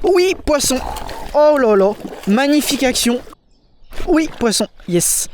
Oui, poisson. Oh là là, magnifique action. Oui, poisson, yes.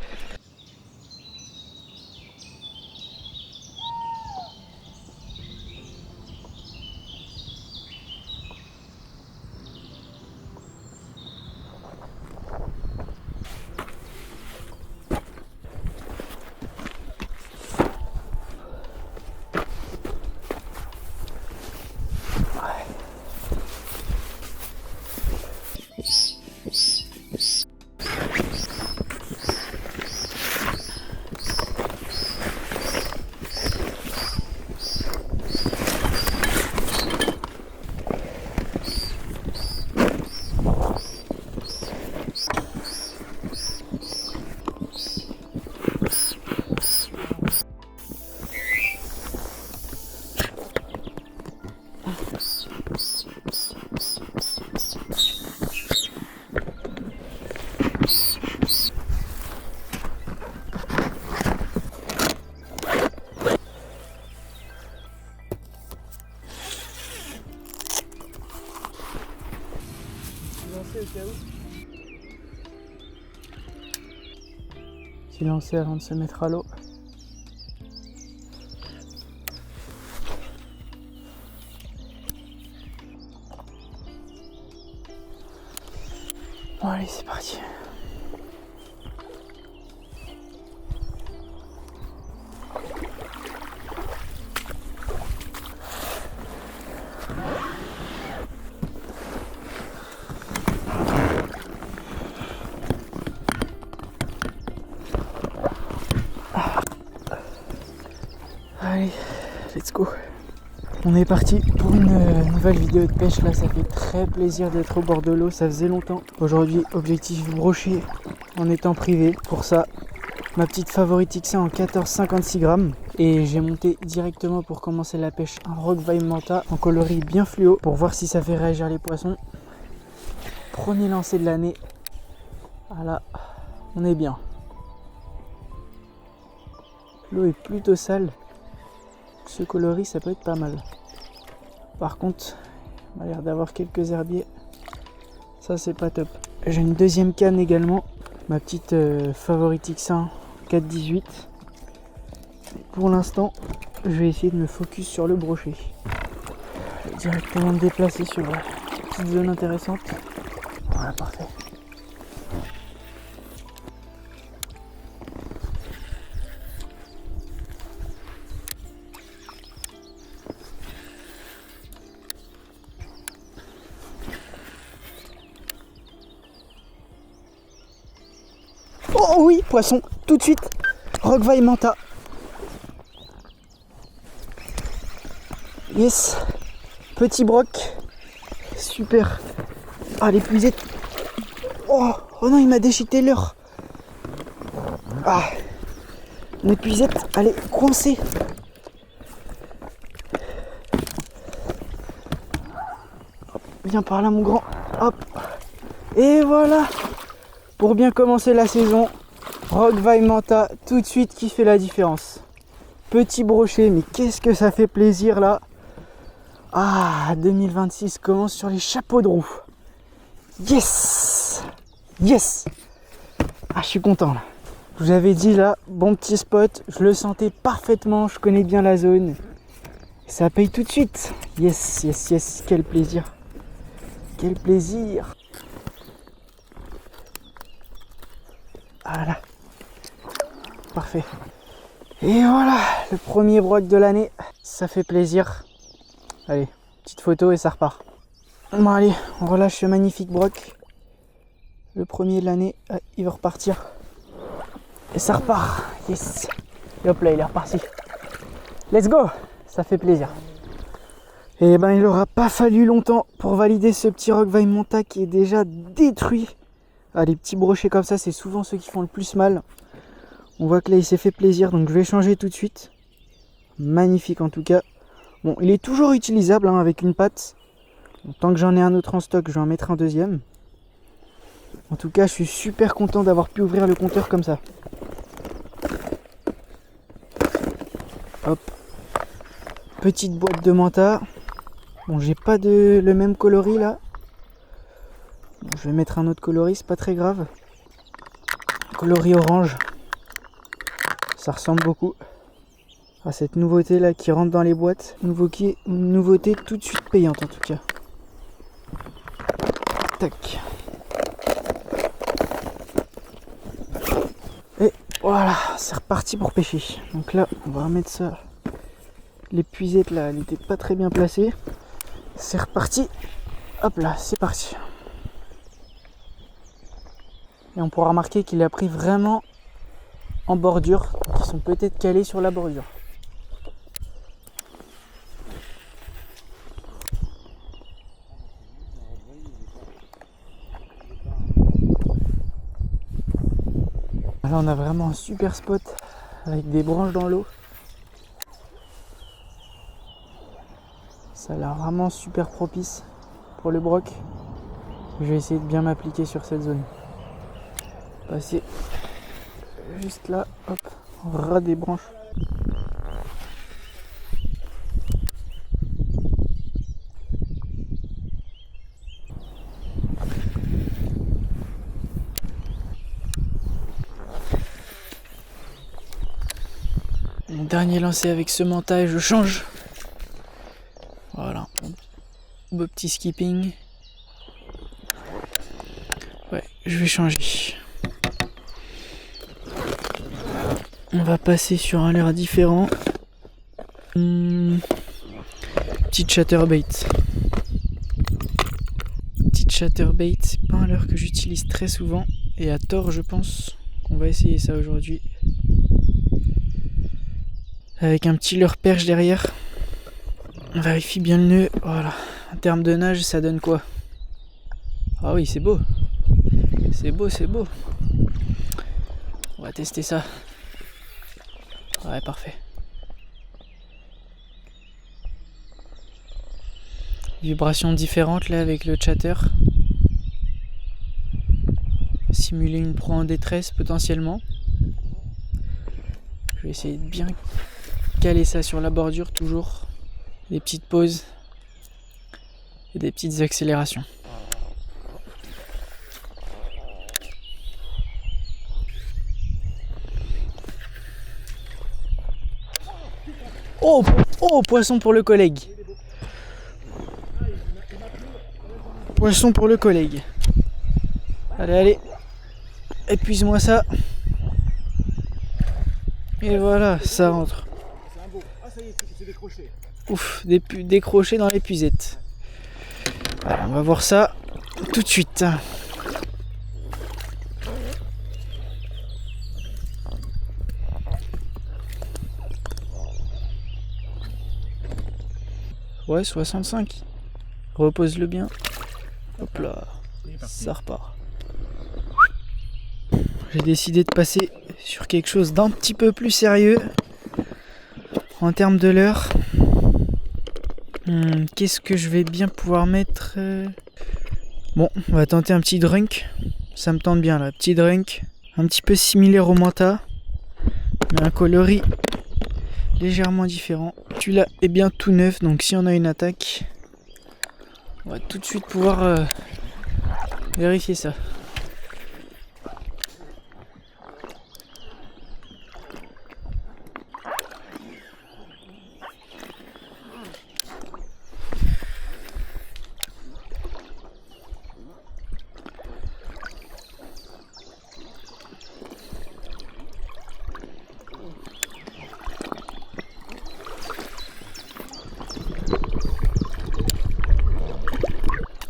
Petit lancer avant de se mettre à l'eau. Bon allez, c'est parti. Allez, let's go. On est parti pour une nouvelle vidéo de pêche. Là, ça fait très plaisir d'être au bord de l'eau. Ça faisait longtemps. Aujourd'hui, objectif brocher en étant privé. Pour ça, ma petite favorite XA en 14,56 grammes. Et j'ai monté directement pour commencer la pêche un Rockvine Manta en coloris bien fluo pour voir si ça fait réagir les poissons. Premier lancer de l'année. Voilà, on est bien. L'eau est plutôt sale. Ce coloris, ça peut être pas mal. Par contre, il a l'air d'avoir quelques herbiers. Ça, c'est pas top. J'ai une deuxième canne également. Ma petite favorite X1 4,18. Pour l'instant, je vais essayer de me focus sur le brochet. Je vais directement me déplacer sur une petite zone intéressante. Voilà, parfait. Oh oui, poisson, tout de suite. Rockvine Manta. Yes. Petit broc. Super. Ah, l'épuisette. Oh non, il m'a déchiqueté l'heure. Ah. L'épuisette, elle est coincée. Hop, viens par là, mon grand. Hop. Et voilà. Pour bien commencer la saison, Rockvine Manta, tout de suite qui fait la différence. Petit brochet, mais qu'est-ce que ça fait plaisir là. Ah, 2026 commence sur les chapeaux de roue. Yes. Yes. Ah, je suis content là. Je vous avais dit là, bon petit spot, je le sentais parfaitement, je connais bien la zone. Ça paye tout de suite. Yes, yes, yes, quel plaisir. Quel plaisir. Voilà. Parfait. Et voilà, le premier broc de l'année. Ça fait plaisir. Allez, petite photo et ça repart. Bon allez, on relâche ce magnifique broc. Le premier de l'année, il va repartir. Et ça repart. Yes. Et hop là, il est reparti. Let's go. Ça fait plaisir. Et ben il aura pas fallu longtemps pour valider ce petit Rockvine Manta qui est déjà détruit. Ah, les petits brochets comme ça, c'est souvent ceux qui font le plus mal. On voit que là, il s'est fait plaisir, donc je vais changer tout de suite. Magnifique en tout cas. Bon, il est toujours utilisable hein, avec une patte. Bon, tant que j'en ai un autre en stock, je vais en mettre un deuxième. En tout cas, je suis super content d'avoir pu ouvrir le compteur comme ça. Hop. Petite boîte de Manta. Bon, j'ai pas le même coloris là. Bon, je vais mettre un autre coloris, c'est pas très grave. Coloris orange. Ça ressemble beaucoup à cette nouveauté là qui rentre dans les boîtes. Une nouveauté tout de suite payante en tout cas. Tac. Et voilà, c'est reparti pour pêcher. Donc là, on va remettre ça. L'épuisette là, elle n'était pas très bien placée. C'est reparti. Hop là, c'est parti. Et on pourra remarquer qu'il a pris vraiment en bordure. Ils sont peut-être calés sur la bordure. Là on a vraiment un super spot avec des branches dans l'eau. Ça a l'air vraiment super propice pour le broc. Je vais essayer de bien m'appliquer sur cette zone. Passer juste là, hop, au ras des branches. Mon dernier lancé avec ce mental, je change. Voilà, beau petit skipping. Ouais, je vais changer. On va passer sur un leurre différent. Petite chatterbait. Petite chatterbait, c'est pas un leurre que j'utilise très souvent. Et à tort, je pense qu'on va essayer ça aujourd'hui. Avec un petit leurre perche derrière. On vérifie bien le nœud. Voilà. En termes de nage, ça donne quoi? Ah oui, c'est beau. C'est beau, c'est beau. On va tester ça. Ouais, parfait. Vibrations différentes là avec le chatter. Simuler une proie en détresse potentiellement. Je vais essayer de bien caler ça sur la bordure toujours. Des petites pauses et des petites accélérations. Oh, oh, poisson pour le collègue. Poisson pour le collègue. Allez, allez. Épuise-moi ça. Et voilà, ça rentre. Ouf, décroché dans l'épuisette. Voilà, on va voir ça tout de suite. Ouais, 65. Repose-le bien. Hop là, ça repart. J'ai décidé de passer sur quelque chose d'un petit peu plus sérieux en termes de leurre. Qu'est-ce que je vais bien pouvoir mettre? Bon, on va tenter un petit drunk. Ça me tente bien là, petit drunk. Un petit peu similaire au manta, mais un coloris légèrement différent. Celui-là est bien tout neuf, donc si on a une attaque, on va tout de suite pouvoir vérifier ça.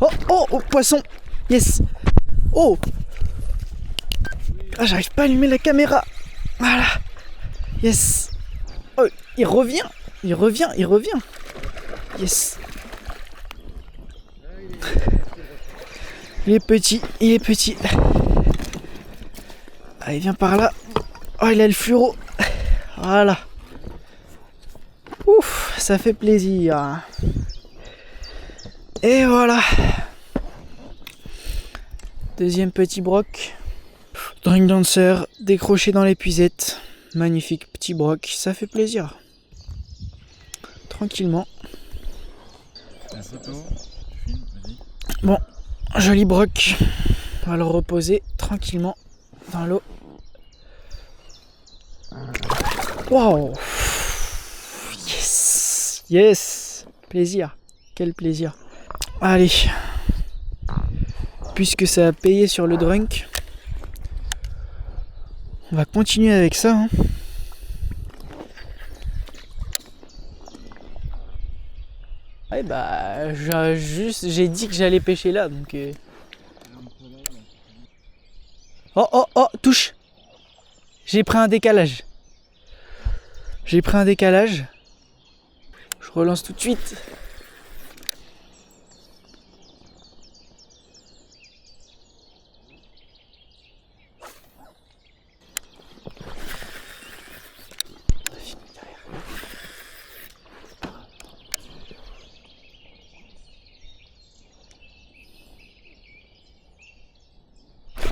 Oh, oh, oh, poisson. Yes. Oh. Ah, j'arrive pas à allumer la caméra. Voilà. Yes. Oh, il revient. Il revient, il revient. Yes. Il est petit, il est petit. Ah, il vient par là. Oh, il a le fluoro. Voilà. Ouf, ça fait plaisir. Et voilà. Deuxième petit broc. Drink dancer, décroché dans l'épuisette. Magnifique petit broc, ça fait plaisir. Tranquillement. La photo, tu filmes, vas-y. Bon, Joli broc. On va le reposer tranquillement dans l'eau. Wow. Yes. Yes. Plaisir. Quel plaisir. Allez. Puisque ça a payé sur le drunk, on va continuer avec ça. Hein. Ouais bah j'ai dit que j'allais pêcher là donc. Oh oh oh, touche. J'ai pris un décalage. Je relance tout de suite.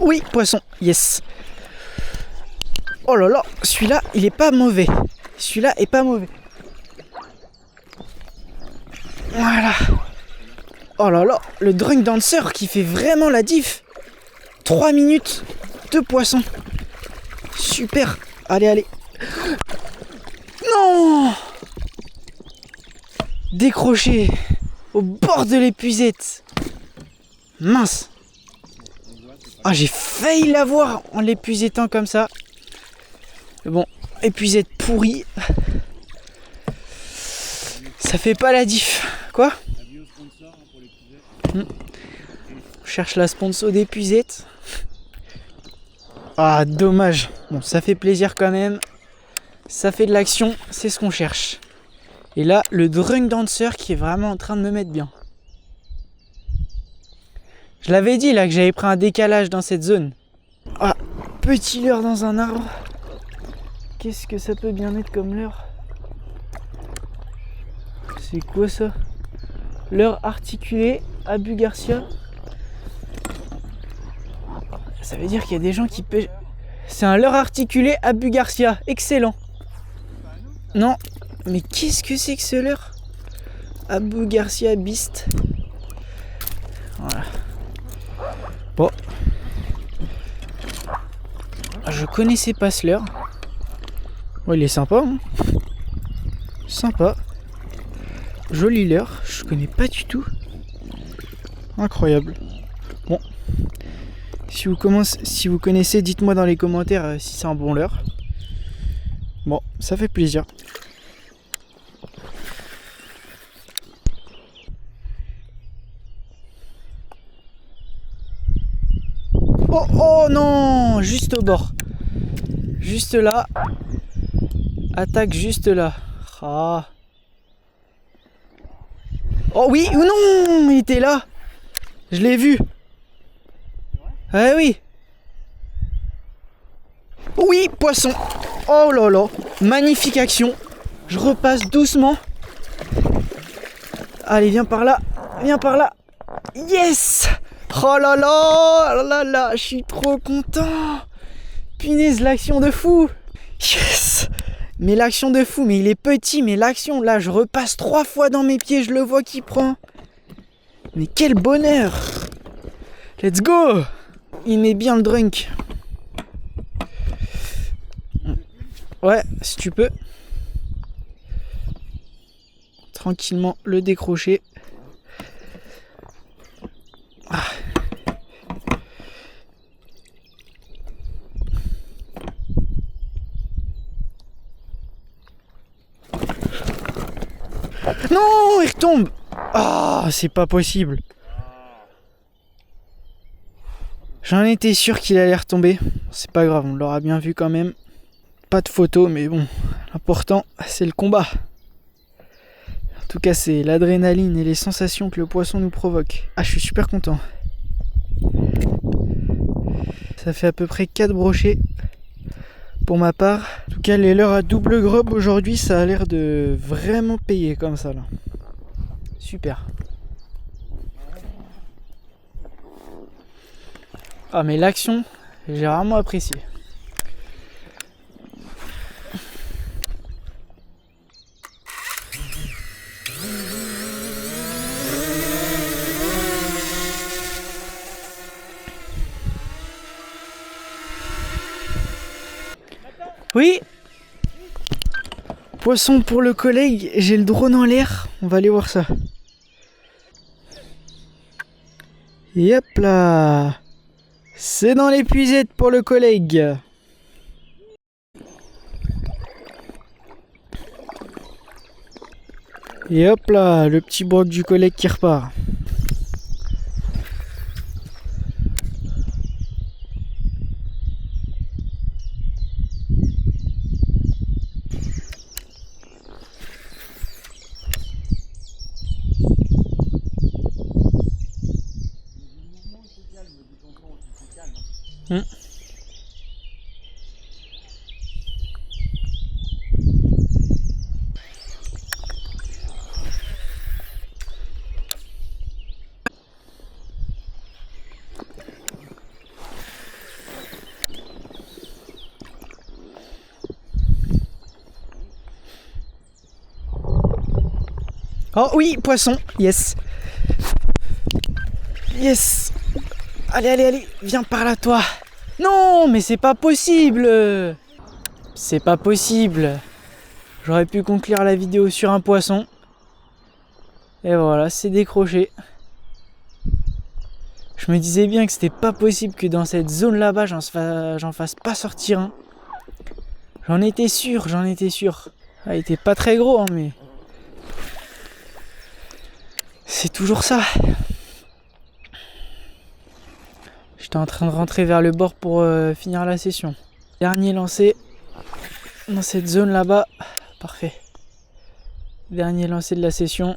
Oui, poisson, yes. Oh là là, celui-là, il est pas mauvais. Voilà. Oh là là, le drunk dancer qui fait vraiment la diff. 3 minutes de poisson. Super. Allez. Non. Décroché au bord de l'épuisette. Mince. Ah, j'ai failli l'avoir en l'épuisettant comme ça. Bon, épuisette pourrie. Ça fait pas la diff. Quoi ? On cherche la sponsor d'épuisette. Ah, dommage. Bon, ça fait plaisir quand même. Ça fait de l'action, c'est ce qu'on cherche. Et là, le drunk dancer qui est vraiment en train de me mettre bien. Je l'avais dit là que j'avais pris un décalage dans cette zone. Ah, petit leurre dans un arbre. Qu'est-ce que ça peut bien être comme leurre ? C'est quoi ça ? Leurre articulé, Abu Garcia. Ça veut dire qu'il y a des gens qui pêchent. C'est un leurre articulé Abu Garcia, excellent. Non, mais qu'est-ce que c'est que ce leurre ? Abu Garcia Beast. Voilà. Bon. Je connaissais pas ce leurre. Bon, il est sympa. Hein, sympa. Joli leurre. Je connais pas du tout. Incroyable. Bon. Si vous connaissez, dites-moi dans les commentaires si c'est un bon leurre. Bon, ça fait plaisir. Oh non, juste au bord. Juste là. Attaque juste là. Ah. Oh oui ou non, il était là. Je l'ai vu. Ah oui. Oui, poisson. Oh là là. Magnifique action. Je repasse doucement. Allez, viens par là. Yes. Oh là là, je suis trop content. Punaise, l'action de fou. Yes. Mais l'action de fou, mais il est petit, mais l'action, là, je repasse 3 fois dans mes pieds, je le vois qui prend. Mais quel bonheur. Let's go. Il met bien le drunk. Ouais, si tu peux. Tranquillement le décrocher. Ah. Non, il retombe. Ah, c'est pas possible. J'en étais sûr qu'il allait retomber. C'est pas grave, on l'aura bien vu quand même. Pas de photo, mais bon, l'important, c'est le combat. En tout cas, c'est l'adrénaline et les sensations que le poisson nous provoque. Ah, je suis super content. Ça fait à peu près 4 brochets pour ma part. En tout cas, les leurres à double grob aujourd'hui, ça a l'air de vraiment payer comme ça là. Super. Ah, mais l'action, j'ai vraiment apprécié. Oui. Poisson pour le collègue, j'ai le drone en l'air, on va aller voir ça. Et hop là, c'est dans l'épuisette pour le collègue. Et hop là, le petit broc du collègue qui repart. Oh oui, poisson, yes. Yes. Allez, allez, allez, viens par là toi. Non, mais c'est pas possible. C'est pas possible. J'aurais pu conclure la vidéo sur un poisson. Et voilà, c'est décroché. Je me disais bien que c'était pas possible que dans cette zone là-bas, j'en fasse pas sortir un. J'en étais sûr, j'en étais sûr. Ah, il était pas très gros, hein, mais... c'est toujours ça. J'étais en train de rentrer vers le bord pour finir la session. Dernier lancé dans cette zone là-bas. Parfait. Dernier lancé de la session.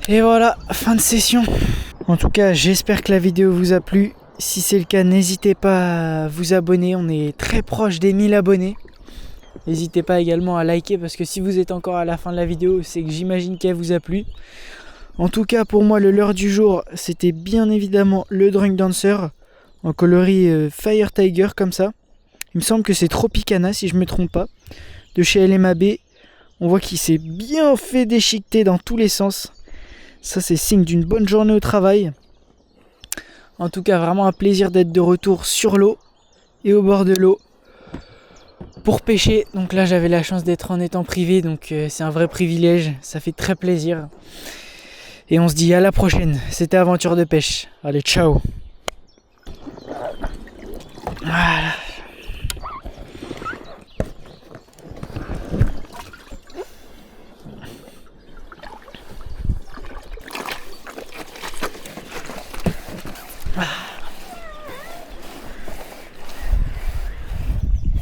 Et voilà, fin de session. En tout cas, j'espère que la vidéo vous a plu. Si c'est le cas, n'hésitez pas à vous abonner. On est très proche des 1000 abonnés. N'hésitez pas également à liker parce que si vous êtes encore à la fin de la vidéo, c'est que j'imagine qu'elle vous a plu. En tout cas, pour moi, le leurre du jour, c'était bien évidemment le Drunk Dancer en coloris Fire Tiger comme ça. Il me semble que c'est Tropicana si je ne me trompe pas. De chez LMAB. On voit qu'il s'est bien fait déchiqueter dans tous les sens. Ça, c'est signe d'une bonne journée au travail. En tout cas, vraiment un plaisir d'être de retour sur l'eau et au bord de l'eau pour pêcher. Donc là, j'avais la chance d'être en étang privé, donc c'est un vrai privilège. Ça fait très plaisir. Et on se dit à la prochaine. C'était Aventure de pêche. Allez, ciao. Voilà. Ah.